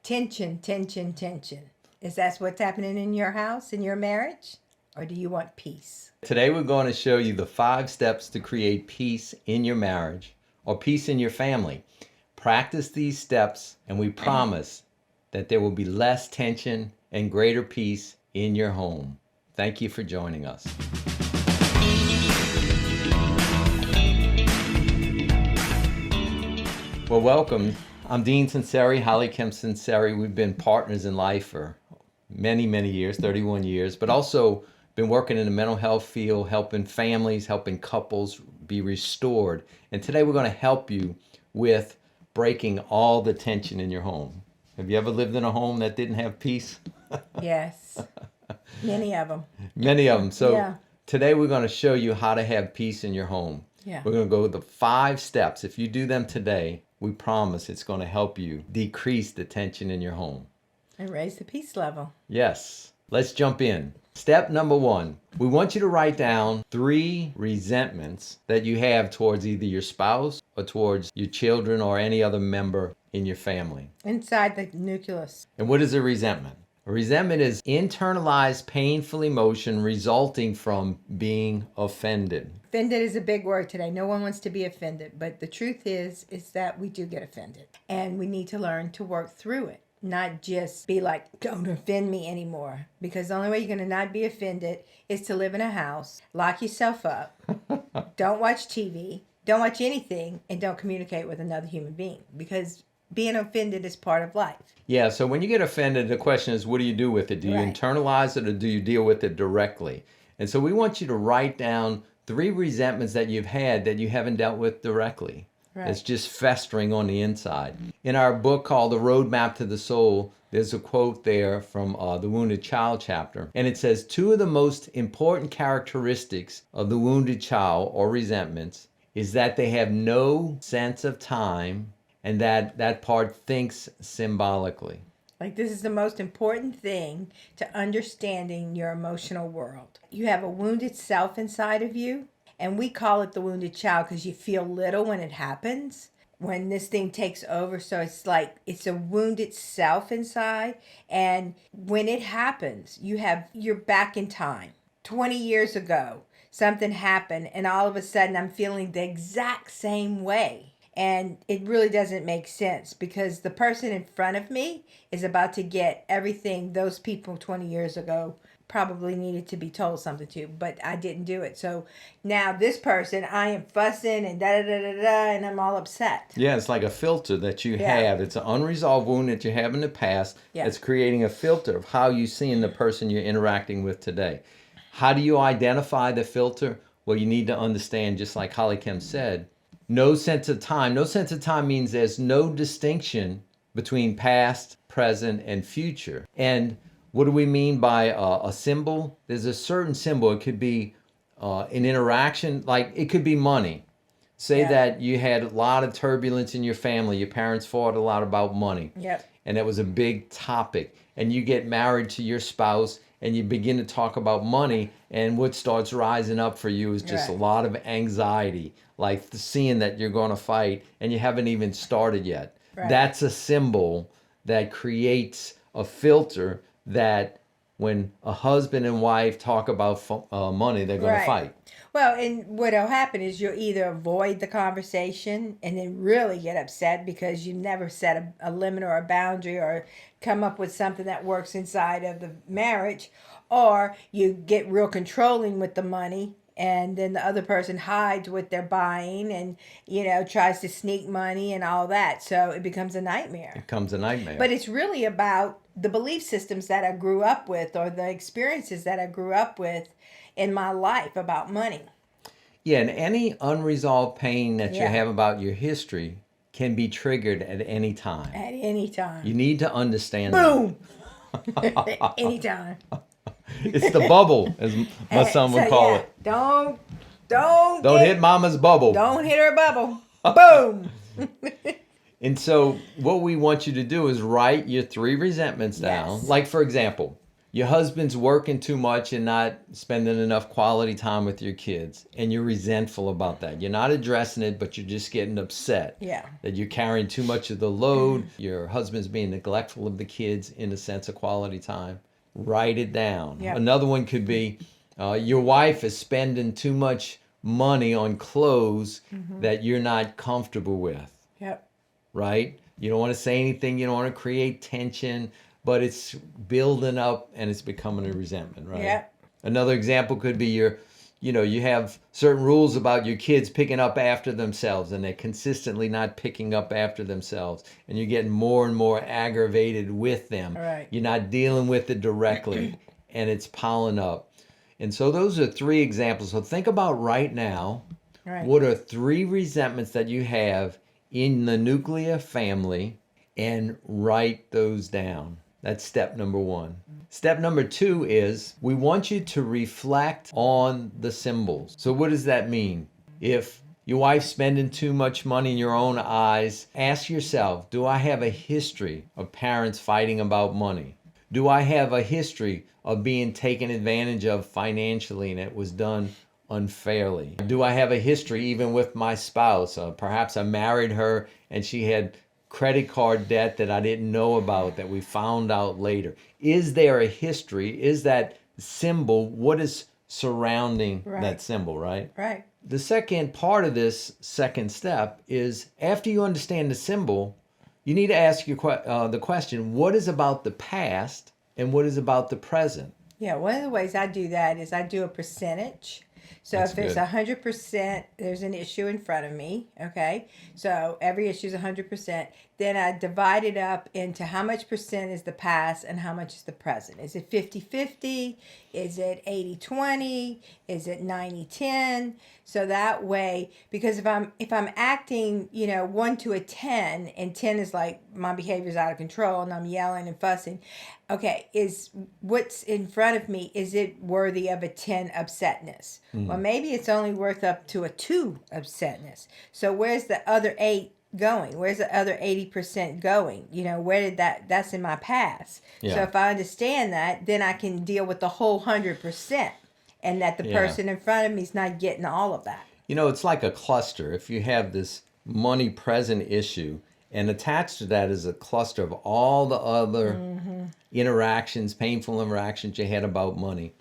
Tension, tension, tension. Is that what's happening in your house, in your marriage? Or do you want peace? Today we're going to show you the 5 steps to create peace in your marriage or peace in your family. Practice these steps and we promise that there will be less tension and greater peace in your home. Thank you for joining us. Well, welcome. I'm Dean Sunseri, HollyKem Sunseri. We've been partners in life for many, many years, 31 years, but also been working in the mental health field, helping families, helping couples be restored. And today we're going to help you with breaking all the tension in your home. Have you ever lived in a home that didn't have peace? Yes. Many of them. Many of them. So Yeah. Today we're going to show you how to have peace in your home. Yeah. We're going to go with the 5 steps. If you do them today, we promise it's going to help you decrease the tension in your home. And raise the peace level. Yes. Let's jump in. Step number 1, we want you to write down 3 resentments that you have towards either your spouse or towards your children or any other member in your family. Inside the nucleus. And what is a resentment? A resentment is internalized painful emotion resulting from being offended. Offended is a big word today. No one wants to be offended. But the truth is that we do get offended. And we need to learn to work through it. Not just be like, don't offend me anymore. Because the only way you're going to not be offended is to live in a house, lock yourself up, don't watch TV, don't watch anything, and don't communicate with another human being. Because being offended is part of life. Yeah, so when you get offended, the question is, what do you do with it? Do you Right. internalize it or do you deal with it directly? And so we want you to write down 3 resentments that you've had that you haven't dealt with directly. Right. It's just festering on the inside. In our book called The Roadmap to the Soul, there's a quote there from the Wounded Child chapter. And it says, 2 of the most important characteristics of the wounded child or resentments is that they have no sense of time and that part thinks symbolically. Like, this is the most important thing to understanding your emotional world. You have a wounded self inside of you, and we call it the wounded child because you feel little when it happens, when this thing takes over. So it's like it's a wounded self inside, and when it happens, you're back in time. 20 years ago, something happened, and all of a sudden I'm feeling the exact same way. And it really doesn't make sense because the person in front of me is about to get everything those people 20 years ago probably needed to be told something to, but I didn't do it. So now this person, I am fussing and da-da-da-da-da, and I'm all upset. Yeah, it's like a filter that you Yeah. have. It's an unresolved wound that you have in the past. Yeah. It's creating a filter of how you see in the person you're interacting with today. How do you identify the filter? Well, you need to understand, just like HollyKem said, no sense of time. No sense of time means there's no distinction between past, present, and future. And what do we mean by a symbol? There's a certain symbol. It could be an interaction, like it could be money. Say Yeah. that you had a lot of turbulence in your family. Your parents fought a lot about money. Yep. And that was a big topic. And you get married to your spouse and you begin to talk about money, and what starts rising up for you is just Right. a lot of anxiety, like seeing that you're going to fight and you haven't even started yet. Right. That's a symbol that creates a filter that when a husband and wife talk about money, they're going Right. to fight. Well, and what'll happen is you'll either avoid the conversation and then really get upset because you never set a limit or a boundary or come up with something that works inside of the marriage, or you get real controlling with the money, and then the other person hides what they're buying and, tries to sneak money and all that. So it becomes a nightmare. It becomes a nightmare. But it's really about the belief systems that I grew up with or the experiences that I grew up with in my life about money. Yeah, and any unresolved pain that you Yeah. have about your history can be triggered at any time. At any time. You need to understand Boom! Anytime. that. It's the bubble, as my son would call it. Don't Don't hit mama's bubble. Don't hit her bubble. Boom! And so what we want you to do is write your 3 resentments down. Yes. Like, for example, Your husband's working too much and not spending enough quality time with your kids, and you're resentful about that. You're not addressing it, but you're just getting upset. Yeah. That you're carrying too much of the load. Your husband's being neglectful of the kids in the sense of quality time. Write it down. Yep. Another one could be your wife is spending too much money on clothes that you're not comfortable with. Yep. Right? You don't want to say anything. You don't want to create tension, but it's building up and it's becoming a resentment, right? Yep. Another example could be you have certain rules about your kids picking up after themselves, and they're consistently not picking up after themselves, and you're getting more and more aggravated with them. Right. You're not dealing with it directly, and it's piling up. And so those are 3 examples. So think about right now, Right. what are 3 resentments that you have in the nuclear family, and write those down. That's step number 1. Step number 2 is we want you to reflect on the symbols. So what does that mean? If your wife's spending too much money in your own eyes, ask yourself, do I have a history of parents fighting about money? Do I have a history of being taken advantage of financially and it was done unfairly? Do I have a history even with my spouse? Perhaps I married her and she had credit card debt that I didn't know about that we found out later. Is there a history? Is that symbol, what is surrounding that symbol, right? Right. The second part of this second step is after you understand the symbol, you need to ask the question, what is about the past and what is about the present? Yeah, one of the ways I do that is I do a percentage. So That's if there's good. 100%, there's an issue in front of me, okay? So every issue is 100%. Then I divide it up into how much percent is the past and how much is the present. Is it 50-50? Is it 80-20? Is it 90-10? So that way, because if I'm acting, 1 to a 10, and 10 is like my behavior's out of control and I'm yelling and fussing, okay, is what's in front of me, is it worthy of a 10 upsetness? Well, maybe it's only worth up to a 2 upsetness. So where's the other 8 going? Where's the other 80% going? Where did that's in my past. Yeah. So if I understand that, then I can deal with the whole 100%, and that the person in front of me is not getting all of that. It's like a cluster. If you have this money present issue, and attached to that is a cluster of all the other interactions, painful interactions you had about money.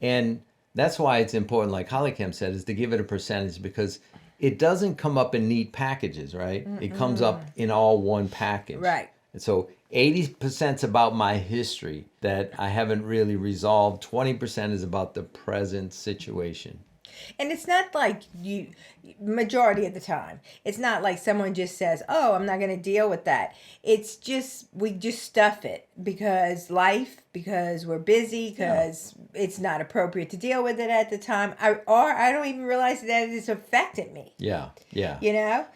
And that's why it's important, like HollyKem said, is to give it a percentage, because it doesn't come up in neat packages, right? It comes up in all one package. Right. And so 80% is about my history that I haven't really resolved. 20% is about the present situation. And it's not like majority of the time, it's not like someone just says, oh, I'm not going to deal with that. It's just, we just stuff it because we're busy, because it's not appropriate to deal with it at the time. Or I don't even realize that it's affected me. Yeah.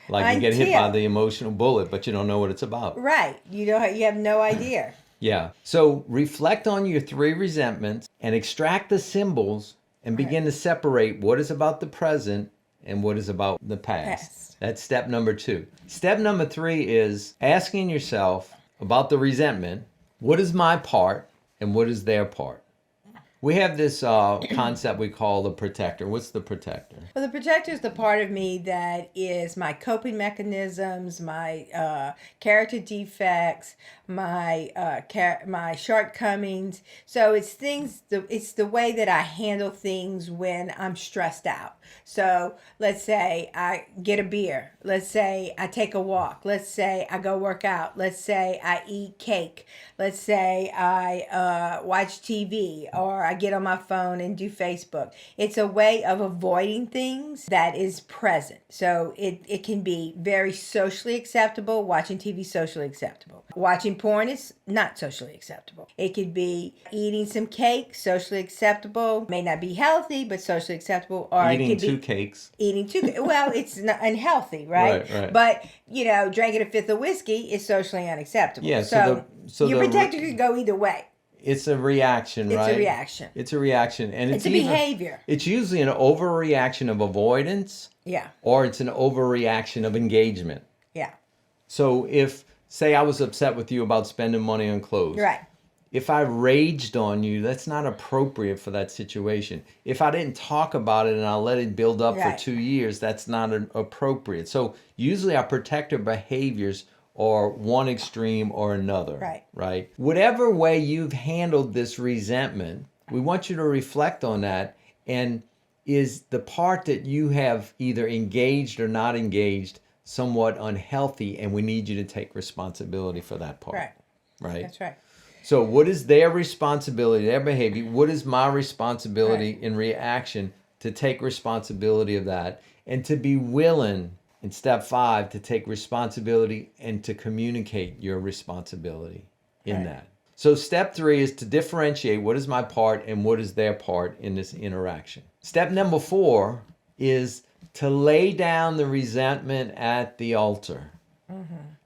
Like you get hit by the emotional bullet, but you don't know what it's about. Right. You have no idea. Yeah. So reflect on your 3 resentments and extract the symbols and begin to separate what is about the present and what is about the past. That's step number 2. Step number 3 is asking yourself about the resentment, what is my part and what is their part? We have this concept we call the protector. What's the protector? Well, the protector is the part of me that is my coping mechanisms, my character defects, my shortcomings. So it's it's the way that I handle things when I'm stressed out. So let's say I get a beer. Let's say I take a walk. Let's say I go work out. Let's say I eat cake. Let's say I watch TV, or I get on my phone and do Facebook. It's a way of avoiding things that is present. So it can be very socially acceptable. Watching TV, socially acceptable. Watching porn is not socially acceptable. It could be eating some cake, socially acceptable. May not be healthy, but socially acceptable. Or Eating it could two be cakes. Eating 2 well, it's not unhealthy, right? Right. But drinking a 5th of whiskey is socially unacceptable. Yeah, so your protector could go either way. It's a reaction, right? It's a reaction. It's a reaction. And It's a behavior. It's usually an overreaction of avoidance. Yeah. Or it's an overreaction of engagement. Yeah. So if, say I was upset with you about spending money on clothes. Right. If I raged on you, that's not appropriate for that situation. If I didn't talk about it and I let it build up for Right. 2 years, that's not appropriate. So usually our protective behaviors are one extreme or another, Right. right? Whatever way you've handled this resentment, we want you to reflect on that. And is the part that you have either engaged or not engaged somewhat unhealthy, and we need you to take responsibility for that part, Right. right? That's right. So what is their responsibility, their behavior? What is my responsibility in reaction to take responsibility of that and to be willing in step 5 to take responsibility and to communicate your responsibility in Right. that. So step 3 is to differentiate what is my part and what is their part in this interaction. Step number 4 is to lay down the resentment at the altar.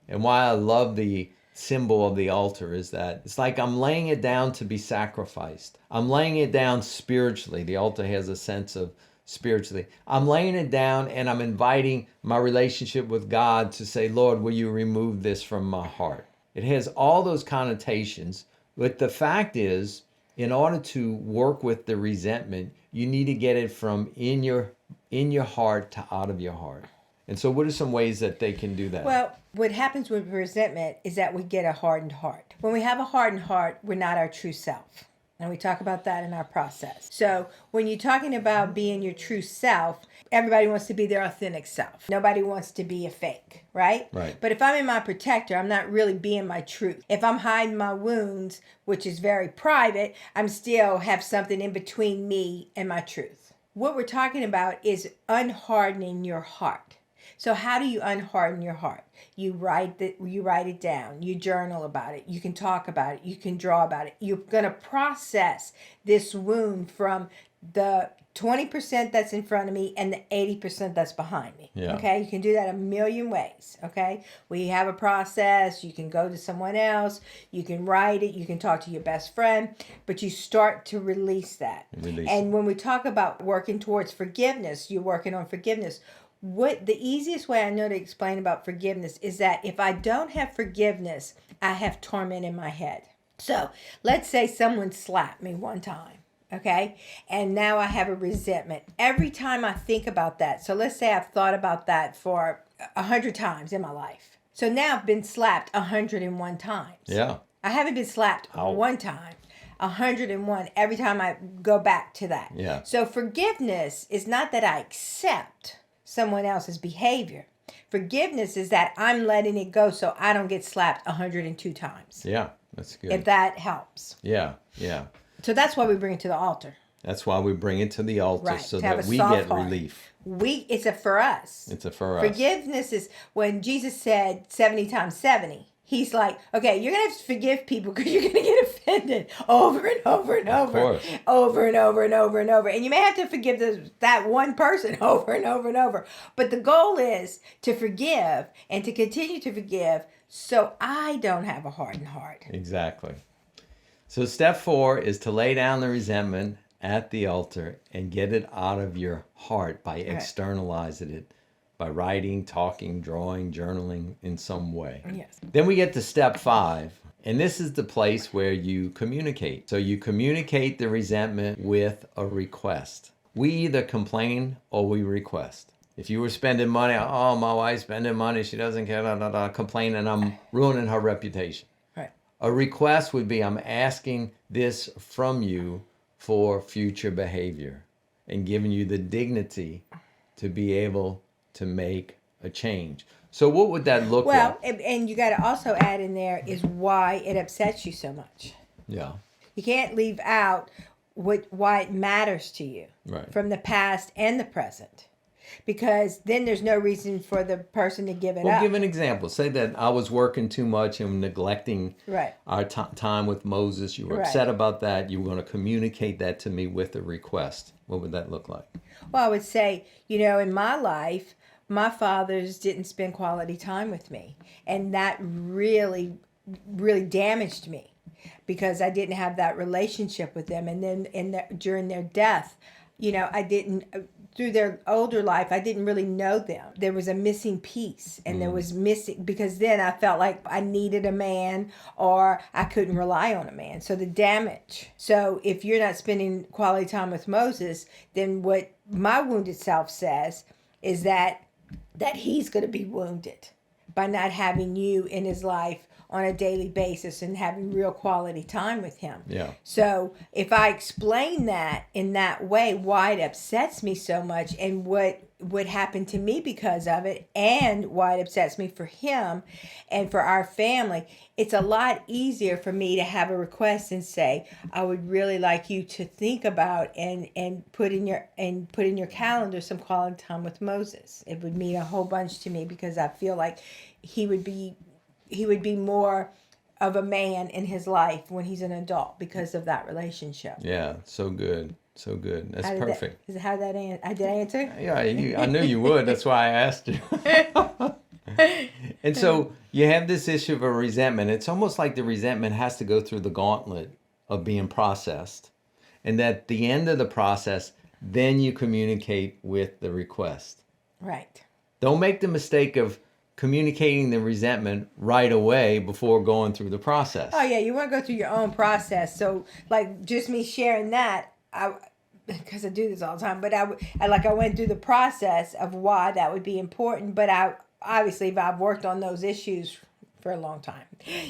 And why I love the symbol of the altar is that it's like I'm laying it down to be sacrificed. I'm laying it down spiritually. The altar has a sense of spiritually. I'm laying it down and I'm inviting my relationship with God to say, Lord, will you remove this from my heart? It has all those connotations. But the fact is, in order to work with the resentment, you need to get it from in your heart to out of your heart. And so what are some ways that they can do that? Well, what happens with resentment is that we get a hardened heart. When we have a hardened heart, we're not our true self. And we talk about that in our process. So when you're talking about being your true self, everybody wants to be their authentic self. Nobody wants to be a fake, right? Right. But if I'm in my protector, I'm not really being my truth. If I'm hiding my wounds, which is very private, I'm still have something in between me and my truth. What we're talking about is unhardening your heart. So how do you unharden your heart? You write it down. You journal about it. You can talk about it. You can draw about it. You're going to process this wound from the 20% that's in front of me and the 80% that's behind me. Yeah. Okay? You can do that a million ways. Okay? We have a process. You can go to someone else. You can write it. You can talk to your best friend. But you start to release that. And when we talk about working towards forgiveness, you're working on forgiveness. What the easiest way I know to explain about forgiveness is that if I don't have forgiveness, I have torment in my head. So let's say someone slapped me one time, okay? And now I have a resentment. Every time I think about that, so let's say I've thought about that for 100 times in my life. So now I've been slapped 101 times. Yeah. I haven't been slapped one time. 101 every time I go back to that. Yeah. So forgiveness is not that I accept someone else's behavior. Forgiveness is that I'm letting it go so I don't get slapped 102 times. Yeah, that's good. If that helps. Yeah, yeah. So that's why we bring it to the altar. That's why we bring it to the altar, Right, so to have that a we soft get heart. relief. It's a for us. It's a for us. Forgiveness is when Jesus said 70 times 70. He's like, okay, you're going to have to forgive people because you're going to get offended over and over and over. Of course. Over and over and over and over. And you may have to forgive that one person over and over and over. But the goal is to forgive and to continue to forgive so I don't have a hardened heart. Exactly. So step 4 is to lay down the resentment at the altar and get it out of your heart by externalizing it. By writing, talking, drawing, journaling in some way. Yes. Then we get to step 5, and this is the place where you communicate. So you communicate the resentment with a request. We either complain or we request. If you were spending money, oh, my wife's spending money, she doesn't care, complain, and I'm ruining her reputation. Right. A request would be, I'm asking this from you for future behavior and giving you the dignity to be able to make a change. So what would that look like? Well, and you got to also add in there is why it upsets you so much. Yeah. You can't leave out why it matters to you from the past and the present. Because then there's no reason for the person to give it up. Well, give an example. Say that I was working too much and neglecting our time with Moses. You were upset about that. You were going to communicate that to me with a request. What would that look like? Well, I would say, in my life, my fathers didn't spend quality time with me. And that really, really damaged me because I didn't have that relationship with them. And then during their death, I didn't, through their older life, I didn't really know them. There was a missing piece, and there was missing, because then I felt like I needed a man or I couldn't rely on a man. So the damage. So if you're not spending quality time with Moses, then what my wounded self says is that he's going to be wounded by not having you in his life on a daily basis and having real quality time with him. Yeah. So if I explain that in that way, why it upsets me so much and what happened to me because of it, and why it upsets me for him and for our family, it's a lot easier for me to have a request and say, I would really like you to think about and put in your calendar some quality time with Moses. It would mean a whole bunch to me, because I feel like he would be more of a man in his life when he's an adult because of that relationship. Yeah, so good. So good. That's perfect. Did I answer? Yeah, I knew you would. That's why I asked you. And so you have this issue of a resentment. It's almost like the resentment has to go through the gauntlet of being processed. And at the end of the process, then you communicate with the request. Right. Don't make the mistake of communicating the resentment right away before going through the process. Oh yeah, you want to go through your own process. So like just me sharing that, because I do this all the time, but I went through the process of why that would be important. But I've worked on those issues for a long time.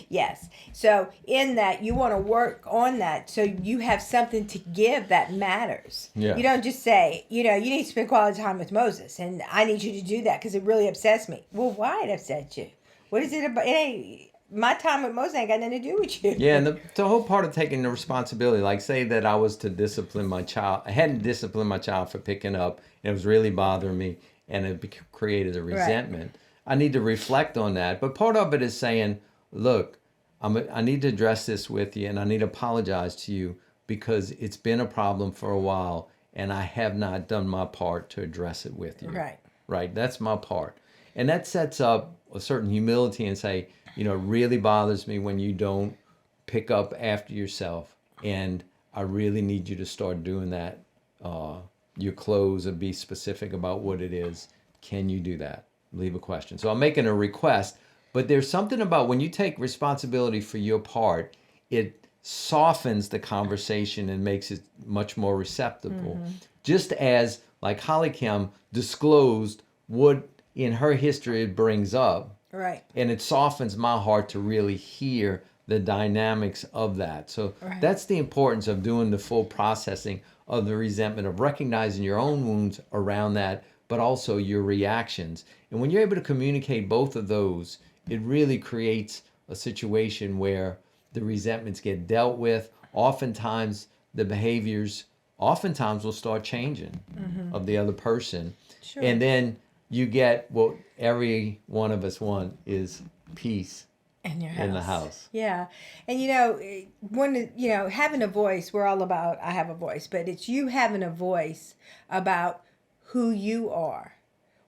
Yes. So in that, you want to work on that so you have something to give that matters. Yeah. You don't just say, you need to spend quality time with Moses, and I need you to do that because it really upsets me. Well, why it upsets you? What is it about? It ain't, my time with Moses ain't got nothing to do with you. Yeah, and the whole part of taking the responsibility, like say that I was to discipline my child. I hadn't disciplined my child for picking up, and it was really bothering me, and it created a resentment. Right. I need to reflect on that. But part of it is saying, look, I need to address this with you, and I need to apologize to you because it's been a problem for a while, and I have not done my part to address it with you. Right. Right. That's my part. And that sets up a certain humility and say, it really bothers me when you don't pick up after yourself, and I really need you to start doing that. Your clothes, and be specific about what it is. Can you do that? Leave a question. So I'm making a request, but there's something about when you take responsibility for your part, it softens the conversation and makes it much more receptive. Mm-hmm. Just as like HollyKem disclosed what in her history it brings up. Right. And it softens my heart to really hear the dynamics of that. So that's the importance of doing the full processing of the resentment, of recognizing your own wounds around that, but also your reactions. And when you're able to communicate both of those, it really creates a situation where the resentments get dealt with. Oftentimes, the behaviors will start changing of the other person. Sure. And then you get what every one of us want is peace in your house. In the house. Yeah. And having a voice, we're all about I have a voice, but it's you having a voice about who you are,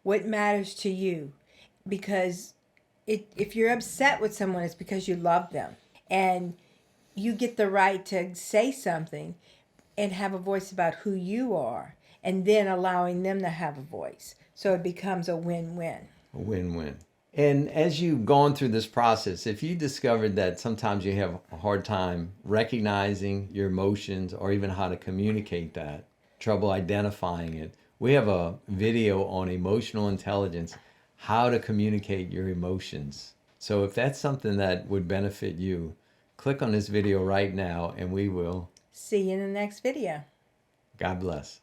what matters to you. Because if you're upset with someone, it's because you love them. And you get the right to say something and have a voice about who you are, and then allowing them to have a voice. So it becomes a win-win. A win-win. And as you've gone through this process, if you discovered that sometimes you have a hard time recognizing your emotions or even how to communicate that, trouble identifying it, we have a video on emotional intelligence, how to communicate your emotions. So if that's something that would benefit you, click on this video right now and we will see you in the next video. God bless.